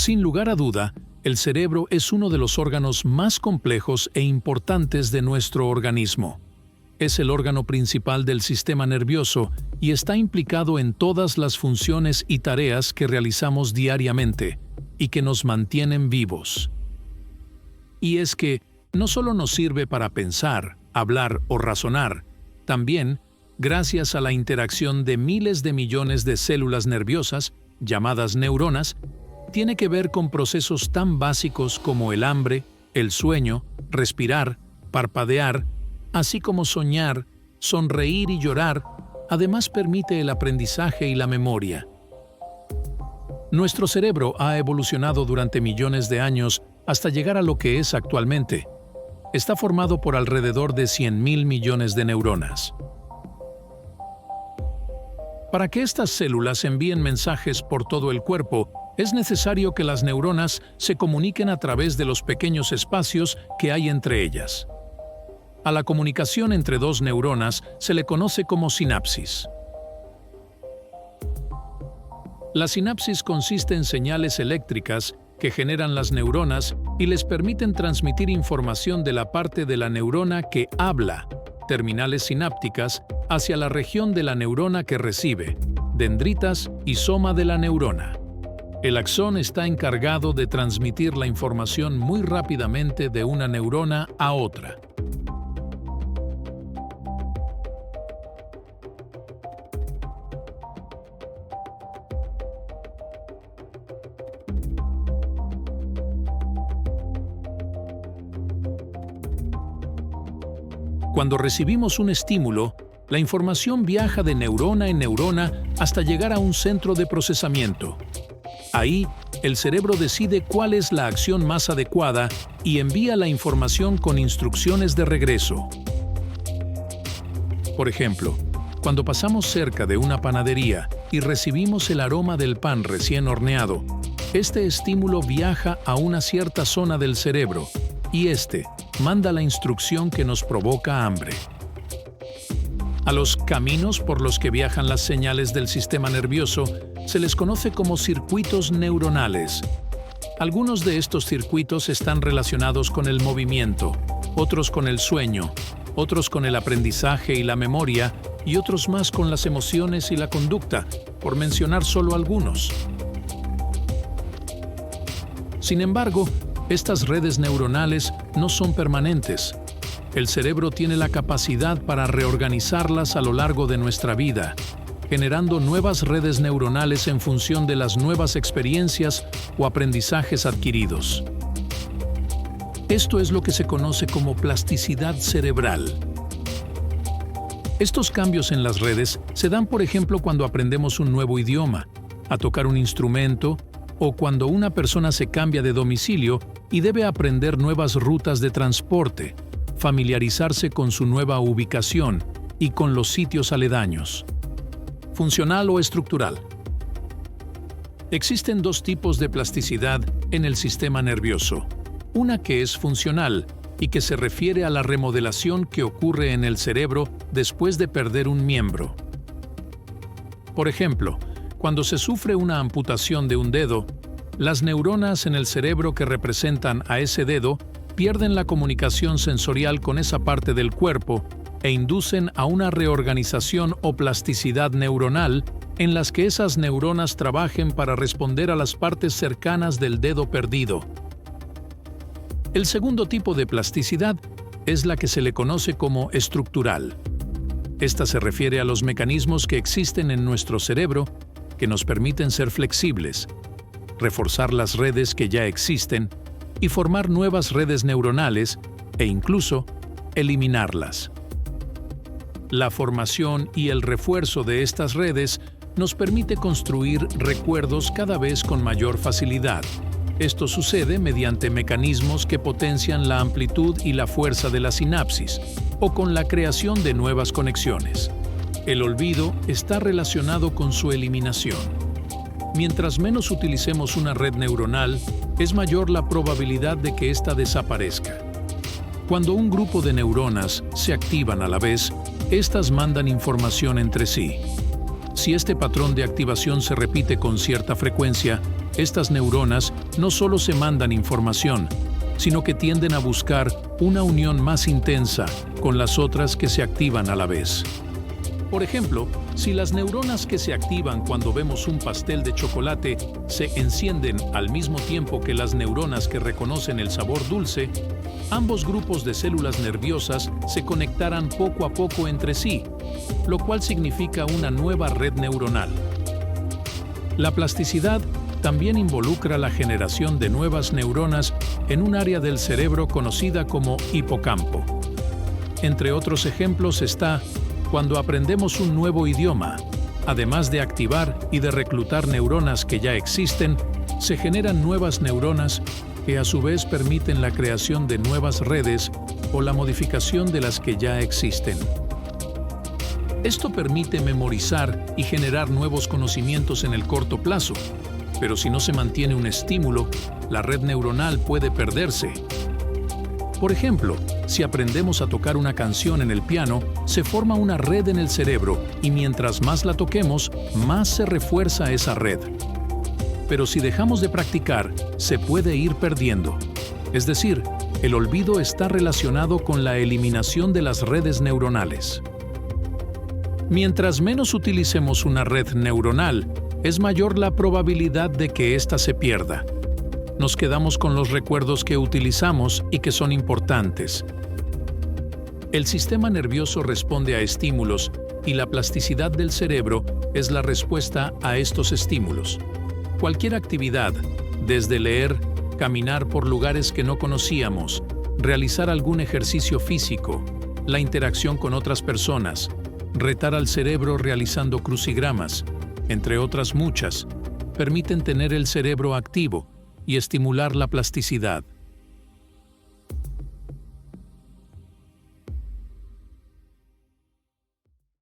Sin lugar a duda, el cerebro es uno de los órganos más complejos e importantes de nuestro organismo. Es el órgano principal del sistema nervioso y está implicado en todas las funciones y tareas que realizamos diariamente y que nos mantienen vivos. Y es que no solo nos sirve para pensar, hablar o razonar, también, gracias a la interacción de miles de millones de células nerviosas, llamadas neuronas, tiene que ver con procesos tan básicos como el hambre, el sueño, respirar, parpadear, así como soñar, sonreír y llorar. Además permite el aprendizaje y la memoria. Nuestro cerebro ha evolucionado durante millones de años hasta llegar a lo que es actualmente. Está formado por alrededor de 100.000 millones de neuronas. Para que estas células envíen mensajes por todo el cuerpo, es necesario que las neuronas se comuniquen a través de los pequeños espacios que hay entre ellas. A la comunicación entre dos neuronas se le conoce como sinapsis. La sinapsis consiste en señales eléctricas que generan las neuronas y les permiten transmitir información de la parte de la neurona que habla, terminales sinápticas, hacia la región de la neurona que recibe, dendritas y soma de la neurona. El axón está encargado de transmitir la información muy rápidamente de una neurona a otra. Cuando recibimos un estímulo, la información viaja de neurona en neurona hasta llegar a un centro de procesamiento. Ahí, el cerebro decide cuál es la acción más adecuada y envía la información con instrucciones de regreso. Por ejemplo, cuando pasamos cerca de una panadería y recibimos el aroma del pan recién horneado, este estímulo viaja a una cierta zona del cerebro y este manda la instrucción que nos provoca hambre. A los caminos por los que viajan las señales del sistema nervioso se les conoce como circuitos neuronales. Algunos de estos circuitos están relacionados con el movimiento, otros con el sueño, otros con el aprendizaje y la memoria, y otros más con las emociones y la conducta, por mencionar solo algunos. Sin embargo, estas redes neuronales no son permanentes. El cerebro tiene la capacidad para reorganizarlas a lo largo de nuestra vida, generando nuevas redes neuronales en función de las nuevas experiencias o aprendizajes adquiridos. Esto es lo que se conoce como plasticidad cerebral. Estos cambios en las redes se dan, por ejemplo, cuando aprendemos un nuevo idioma, a tocar un instrumento, o cuando una persona se cambia de domicilio y debe aprender nuevas rutas de transporte, familiarizarse con su nueva ubicación y con los sitios aledaños. ¿Funcional o estructural? Existen dos tipos de plasticidad en el sistema nervioso. Una que es funcional y que se refiere a la remodelación que ocurre en el cerebro después de perder un miembro. Por ejemplo, cuando se sufre una amputación de un dedo, las neuronas en el cerebro que representan a ese dedo pierden la comunicación sensorial con esa parte del cuerpo e inducen a una reorganización o plasticidad neuronal en las que esas neuronas trabajen para responder a las partes cercanas del dedo perdido. El segundo tipo de plasticidad es la que se le conoce como estructural. Esta se refiere a los mecanismos que existen en nuestro cerebro que nos permiten ser flexibles, reforzar las redes que ya existen y formar nuevas redes neuronales e incluso eliminarlas. La formación y el refuerzo de estas redes nos permite construir recuerdos cada vez con mayor facilidad. Esto sucede mediante mecanismos que potencian la amplitud y la fuerza de la sinapsis, o con la creación de nuevas conexiones. El olvido está relacionado con su eliminación. Mientras menos utilicemos una red neuronal, es mayor la probabilidad de que ésta desaparezca. Cuando un grupo de neuronas se activan a la vez, estas mandan información entre sí. Si este patrón de activación se repite con cierta frecuencia, estas neuronas no solo se mandan información, sino que tienden a buscar una unión más intensa con las otras que se activan a la vez. Por ejemplo, si las neuronas que se activan cuando vemos un pastel de chocolate se encienden al mismo tiempo que las neuronas que reconocen el sabor dulce, ambos grupos de células nerviosas se conectarán poco a poco entre sí, lo cual significa una nueva red neuronal. La plasticidad también involucra la generación de nuevas neuronas en un área del cerebro conocida como hipocampo. Entre otros ejemplos está cuando aprendemos un nuevo idioma. Además de activar y de reclutar neuronas que ya existen, se generan nuevas neuronas que a su vez permiten la creación de nuevas redes o la modificación de las que ya existen. Esto permite memorizar y generar nuevos conocimientos en el corto plazo, pero si no se mantiene un estímulo, la red neuronal puede perderse. Por ejemplo, si aprendemos a tocar una canción en el piano, se forma una red en el cerebro y mientras más la toquemos, más se refuerza esa red. Pero si dejamos de practicar, se puede ir perdiendo. Es decir, el olvido está relacionado con la eliminación de las redes neuronales. Mientras menos utilicemos una red neuronal, es mayor la probabilidad de que ésta se pierda. Nos quedamos con los recuerdos que utilizamos y que son importantes. El sistema nervioso responde a estímulos y la plasticidad del cerebro es la respuesta a estos estímulos. Cualquier actividad, desde leer, caminar por lugares que no conocíamos, realizar algún ejercicio físico, la interacción con otras personas, retar al cerebro realizando crucigramas, entre otras muchas, permiten tener el cerebro activo y estimular la plasticidad.